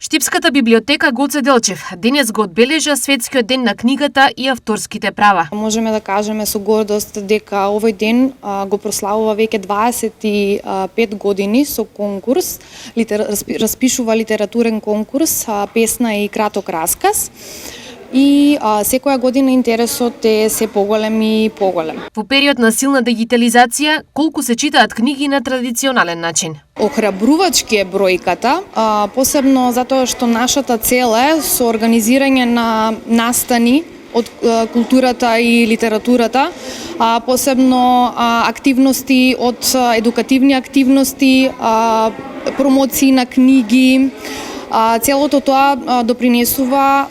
Штипската библиотека Гоце Делчев денес го одбележа Светскиот ден на книгата и авторските права. Можеме да кажеме со гордост дека овој ден го прославува веќе 25 години со конкурс, распишува литературен конкурс, песна и краток расказ. И секоја година интересот е се поголем и поголем. Во период на силна дигитализација, колку се читаат книги на традиционален начин? Охрабрувачки е бројката, посебно затоа што нашата цел е со организирање на настани од културата и литературата, посебно активности од едукативни активности, промоции на книги. Целото тоа допринесува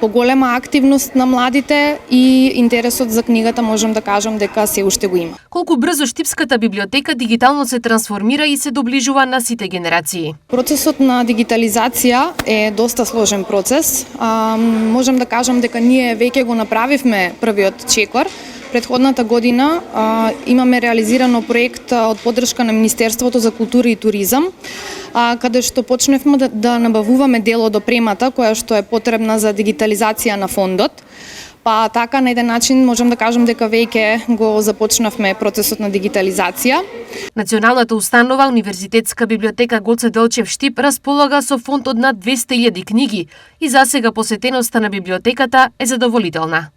поголема активност на младите и интересот за книгата можам да кажам дека се уште го има. Колку брзо Штипската библиотека дигитално се трансформира и се доближува на сите генерации? Процесот на дигитализација е доста сложен процес. Можам да кажам дека ние веќе го направивме првиот чекор. Предходната година имаме реализирано проект од поддршка на Министерството за култура и туризам, каде што почневме да набавуваме дел од опремата која што е потребна за дигитализација на фондот. Па така на еден начин можам да кажам дека веќе го започнавме процесот на дигитализација. Националната установа Универзитетска библиотека Гоце Делчев Штип располага со фонд од над 200.000 книги и засега посетеноста на библиотеката е задоволителна.